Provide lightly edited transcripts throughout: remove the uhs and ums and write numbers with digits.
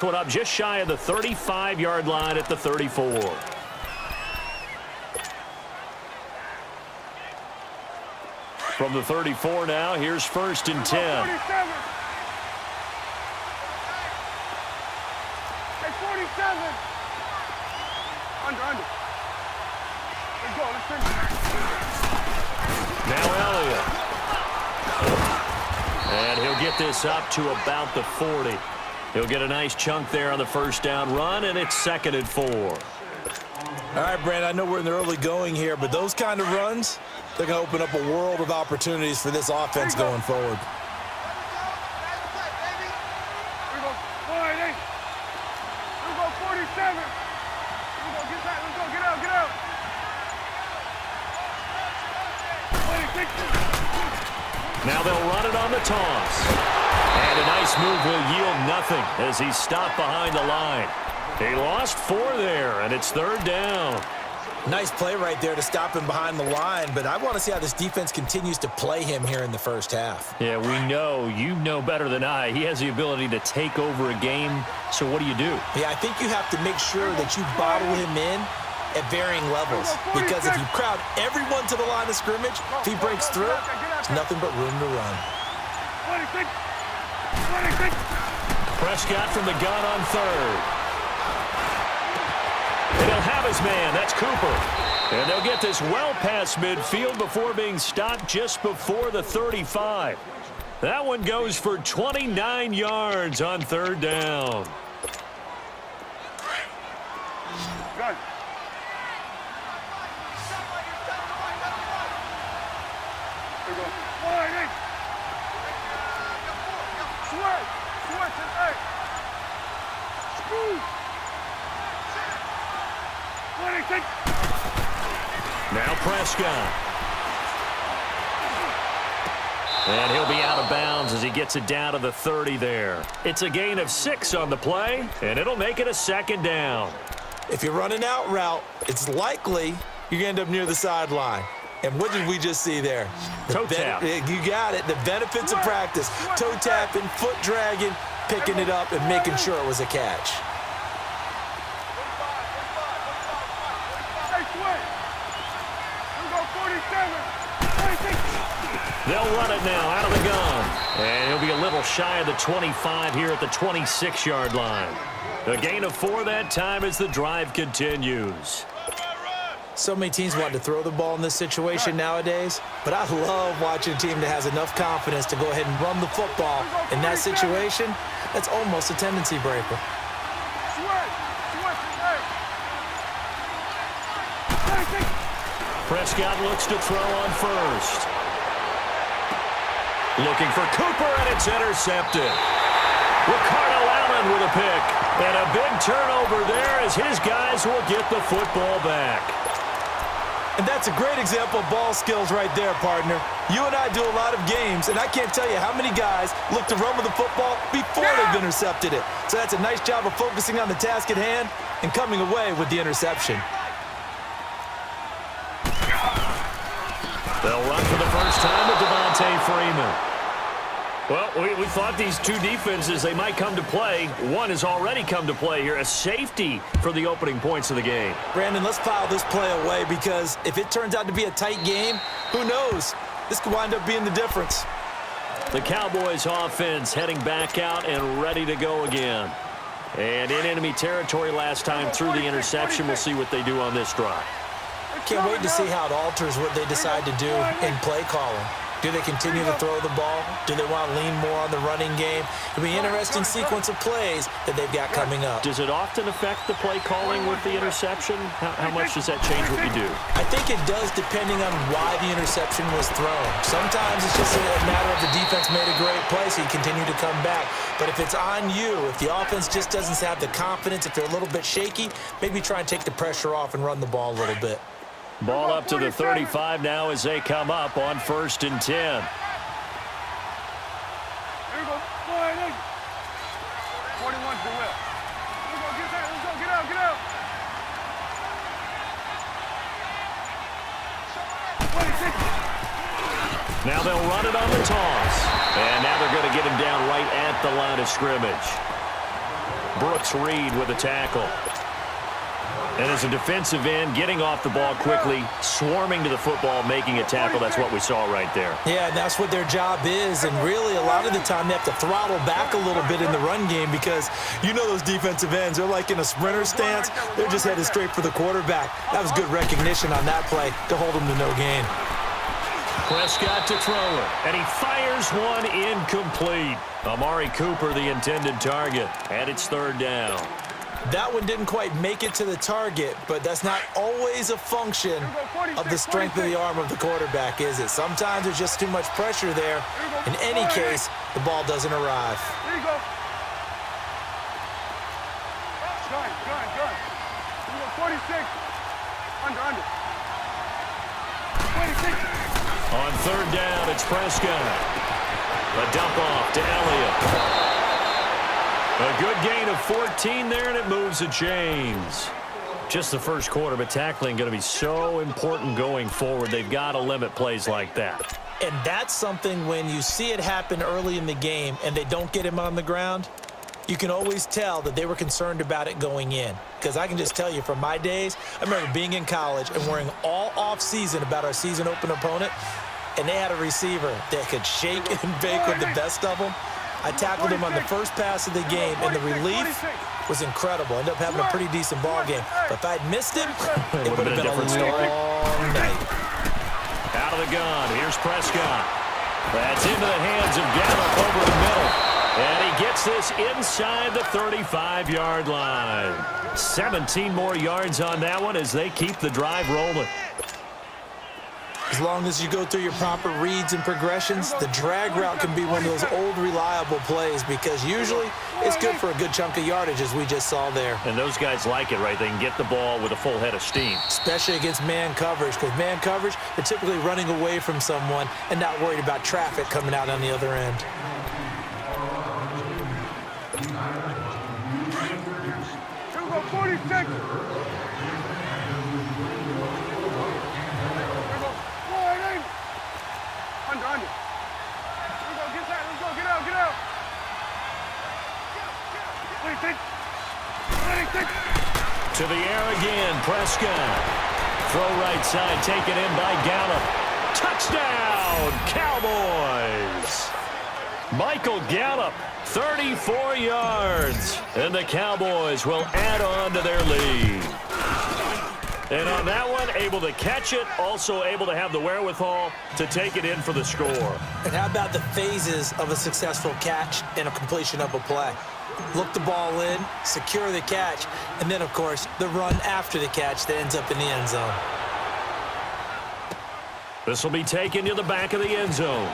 One up just shy of the 35-yard line at the 34. From the 34 now, here's 1st and 10. 47. Hey, 47. Under. Let's go. Let's finish. Now Elliott. And he'll get this up to about the 40. He'll get a nice chunk there on the first down run, and it's 2nd and 4. All right, Brandon, I know we're in the early going here, but those kind of runs, they're going to open up a world of opportunities for this offense going forward. Here we go. 48. Here we go. 47. Here we go. Get back. Let's go. Get out. Get out. 26. Now they'll run it on the toss. And a nice move will yield nothing as he's stopped behind the line. He lost 4 there, and it's 3rd down. Nice play right there to stop him behind the line, but I want to see how this defense continues to play him here in the first half. Yeah, we know. You know better than I. He has the ability to take over a game, so what do you do? Yeah, I think you have to make sure that you bottle him in at varying levels, because if you crowd everyone to the line of scrimmage, if he breaks through, there's nothing but room to run. 26. 26. Prescott from the gun on 3rd. And he'll have his man. That's Cooper. And they'll get this well past midfield before being stopped just before the 35. That one goes for 29 yards on 3rd down. Good. Here we go. 48. Switch and hey. Screw. 26. Now Prescott. And he'll be out of bounds as he gets it down to the 30 there. It's a gain of 6 on the play, and it'll make it a 2nd down. If you're running out route, it's likely you're going to end up near the sideline. And what did we just see there? Toe tap. You got it. The benefits of practice. Toe tapping, foot dragging, picking it up, and making sure it was a catch. Hey, switch. Here we go. 47. 26. They'll run it now out of the gun. And he'll be a little shy of the 25 here at the 26-yard line. A gain of 4 that time as the drive continues. So many teams want to throw the ball in this situation nowadays, but I love watching a team that has enough confidence to go ahead and run the football. In that situation, that's almost a tendency breaker. Prescott looks to throw on 1st. Looking for Cooper, and it's intercepted. Ricardo Allen with a pick. And a big turnover there as his guys will get the football back. And that's a great example of ball skills right there, partner. You and I do a lot of games, and I can't tell you how many guys look to run with the football before they've intercepted it. So that's a nice job of focusing on the task at hand and coming away with the interception. They'll run for the first time with Devontae Freeman. Well, we thought these two defenses, they might come to play. One has already come to play here, a safety for the opening points of the game. Brandon, let's file this play away because if it turns out to be a tight game, who knows? This could wind up being the difference. The Cowboys offense heading back out and ready to go again. And in enemy territory last time through the interception. We'll see what they do on this drive. Can't wait to see how it alters what they decide to do in play calling. Do they continue to throw the ball? Do they want to lean more on the running game? It'll be an interesting sequence of plays that they've got coming up. Does it often affect the play calling with the interception? How much does that change what you do? I think it does depending on why the interception was thrown. Sometimes it's just a matter of the defense made a great play, so you continue to come back. But if it's on you, if the offense just doesn't have the confidence, if they're a little bit shaky, maybe try and take the pressure off and run the ball a little bit. Ball up to the 35 now as they come up on 1st and 10. Here we go. 41 to the left. Let's go. Get that. Let's go. Get out. Get out. 26. Now they'll run it on the toss. And now they're going to get him down right at the line of scrimmage. Brooks Reed with a tackle. And as a defensive end, getting off the ball quickly, swarming to the football, making a tackle, that's what we saw right there. Yeah, and that's what their job is. And really, a lot of the time, they have to throttle back a little bit in the run game because you know those defensive ends, they're like in a sprinter stance. They're just headed straight for the quarterback. That was good recognition on that play to hold them to no gain. Prescott to throw it, and he fires one incomplete. Amari Cooper, the intended target, and it's third down. That one didn't quite make it to the target, but that's not always a function of the strength of the arm of the quarterback, is it? Sometimes there's just too much pressure there. In any case, the ball doesn't arrive. There you go. Gun. There you go, 46. Under. 26. On third down, it's Prescott. A dump off to Elliott. A good gain of 14 there, and it moves the chains. Just the first quarter, but tackling going to be so important going forward. They've got to limit plays like that. And that's something when you see it happen early in the game and they don't get him on the ground, you can always tell that they were concerned about it going in. Because I can just tell you from my days, I remember being in college and worrying all off-season about our season open opponent, and they had a receiver that could shake and bake with the best of them. I tackled him on the first pass of the game, and the relief was incredible. Ended up having a pretty decent ball game. But if I'd missed him, it would have been a different story. Long night. Out of the gun, here's Prescott. That's into the hands of Gallup over the middle. And he gets this inside the 35-yard line. 17 more yards on that one as they keep the drive rolling. As long as you go through your proper reads and progressions, the drag route can be one of those old reliable plays because usually it's good for a good chunk of yardage, as we just saw there. And those guys like it, right? They can get the ball with a full head of steam. Especially against man coverage, because man coverage, they're typically running away from someone and not worried about traffic coming out on the other end. Here we go, 46. Under. Here we go, get that, let's go, get out. 26. To the air again, Prescott. Throw right side, taken in by Gallup. Touchdown, Cowboys! Michael Gallup, 34 yards. And the Cowboys will add on to their lead. And on that one, able to catch it, also able to have the wherewithal to take it in for the score. And how about the phases of a successful catch and a completion of a play? Look the ball in, secure the catch, and then, of course, the run after the catch that ends up in the end zone. This will be taken to the back of the end zone.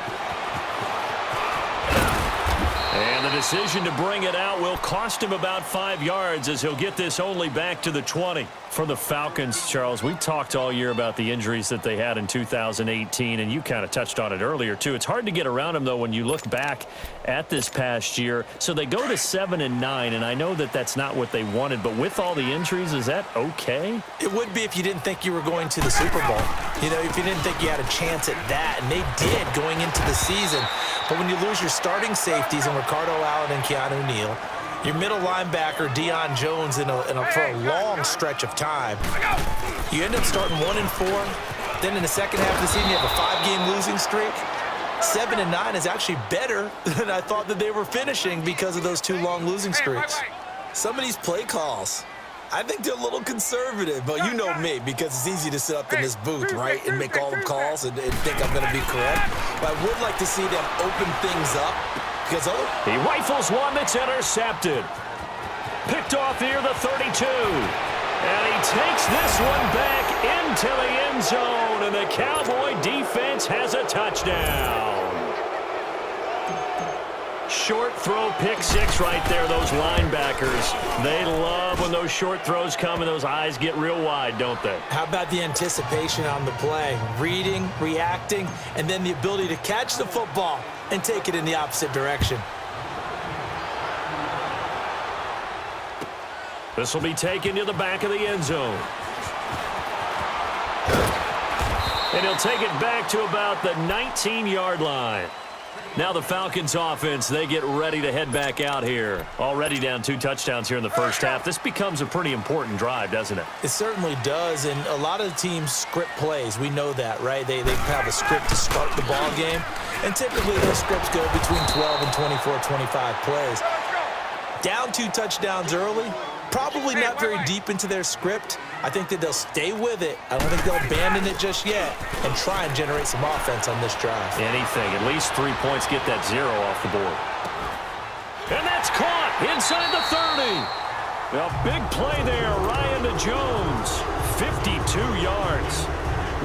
And the decision to bring it out will cost him about 5 yards as he'll get this only back to the 20. For the Falcons, Charles, we talked all year about the injuries that they had in 2018, and you kind of touched on it earlier, too. It's hard to get around them, though, when you look back at this past year. So they go to 7-9, and I know that that's not what they wanted, but with all the injuries, is that okay? It would be if you didn't think you were going to the Super Bowl. You know, if you didn't think you had a chance at that, and they did going into the season. But when you lose your starting safeties in Ricardo Allen and Keanu Neal, your middle linebacker, Deion Jones, for a long stretch of time, you end up starting 1-4. Then in the second half of the season, you have a 5-game losing streak. 7-9 is actually better than I thought that they were finishing because of those 2 long losing streaks. Some of these play calls, I think they're a little conservative, but you know me, because it's easy to sit up in this booth, right, and make all the calls and think I'm going to be correct. But I would like to see them open things up. He rifles one that's intercepted. Picked off here, the 32. And he takes this one back into the end zone, and the Cowboy defense has a touchdown. Short throw, pick 6 right there, those linebackers. They love when those short throws come and those eyes get real wide, don't they? How about the anticipation on the play? Reading, reacting, and then the ability to catch the football and take it in the opposite direction. This will be taken to the back of the end zone. And he'll take it back to about the 19-yard line. Now the Falcons offense, they get ready to head back out here. Already down 2 touchdowns here in the first half. This becomes a pretty important drive, doesn't it? It certainly does, and a lot of the teams script plays. We know that, right? They have a script to start the ball game, and typically those scripts go between 12 and 24, 25 plays. Down 2 touchdowns early, probably not very deep into their script. I think that they'll stay with it. I don't think they'll abandon it just yet and try and generate some offense on this drive. Anything. At least 3 points, get that 0 off the board. And that's caught inside the 30. A big play there, Ryan to Jones. 52 yards.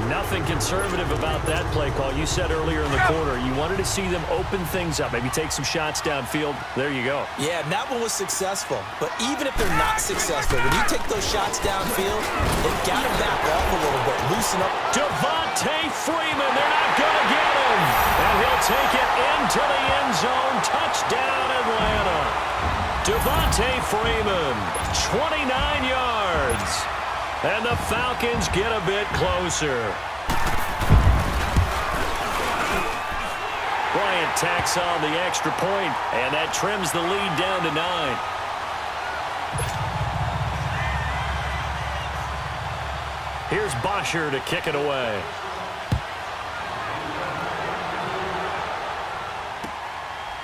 Nothing conservative about that play call. You said earlier in the quarter you wanted to see them open things up, maybe take some shots downfield. There you go. Yeah, and that one was successful. But even if they're not successful, when you take those shots downfield, they've got to back off a little bit, loosen up. Devontae Freeman, they're not going to get him. And he'll take it into the end zone. Touchdown, Atlanta. Devontae Freeman, 29 yards. And the Falcons get a bit closer. Bryant tacks on the extra point, and that trims the lead down to 9. Here's Bosher to kick it away.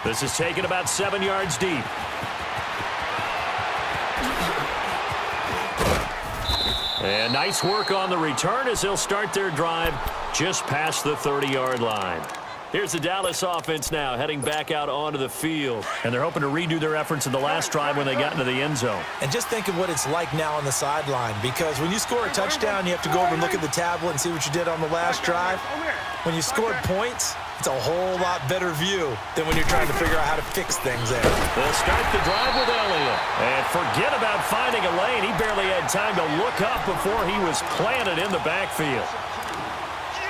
This is taken about 7 yards deep. And nice work on the return as they'll start their drive just past the 30-yard line. Here's the Dallas offense now heading back out onto the field. And they're hoping to redo their efforts in the last drive when they got into the end zone. And just think of what it's like now on the sideline, because when you score a touchdown, you have to go over and look at the tablet and see what you did on the last drive. When you scored points, it's a whole lot better view than when you're trying to figure out how to fix things there. They'll start the drive with Elliott. And forget about finding a lane. He barely had time to look up before he was planted in the backfield.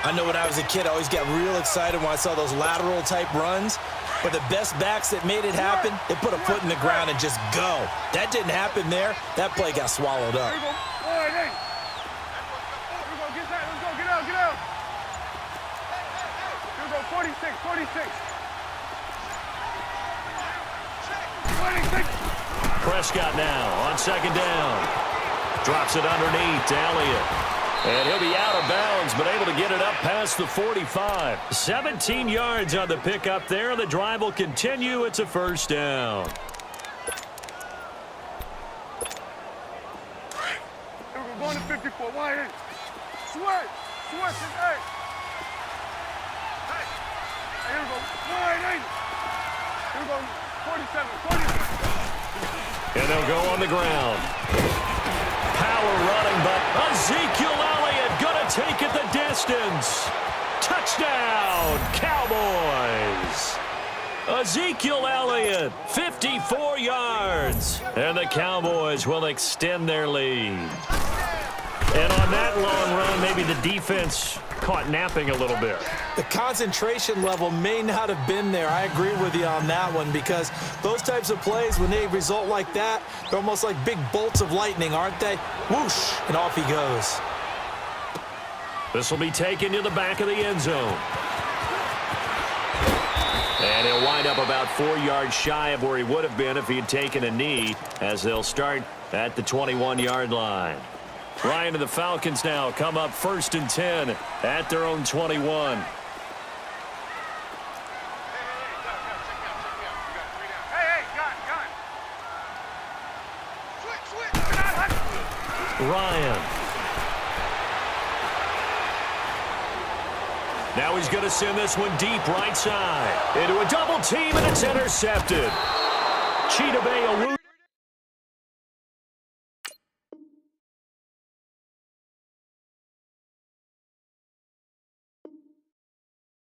I know when I was a kid, I always got real excited when I saw those lateral-type runs. But the best backs that made it happen, they put a foot in the ground and just go. That didn't happen there. That play got swallowed up. Here we go. All right, hey. Here we go. Get that. Let's go. Get out. Get out. Here we go. 46. 46. 26. Prescott now on second down. Drops it underneath to Elliott. And he'll be out of bounds, but able to get it up past the 45. 17 yards on the pickup there. The drive will continue. It's a first down. Here we go. Going to 54. Wide in. Sweat. Sweat. Hey. Hey. Here we go. Wide in. Here we go. 47. 47. And they'll go on the ground. Power running, but Ezekiel Elliott going to take it the distance. Touchdown, Cowboys. Ezekiel Elliott, 54 yards. And the Cowboys will extend their lead. And on that long run, maybe the defense caught napping a little bit. The concentration level may not have been there. I agree with you on that one, because those types of plays, when they result like that, they're almost like big bolts of lightning, aren't they? Whoosh, and off he goes. This will be taken to the back of the end zone. And he'll wind up about 4 yards shy of where he would have been if he had taken a knee, as they'll start at the 21-yard line. Ryan and the Falcons now come up 1st and 10 at their own 21. Ryan. Now he's going to send this one deep right side. Into a double team, and it's intercepted. Cheetah Bay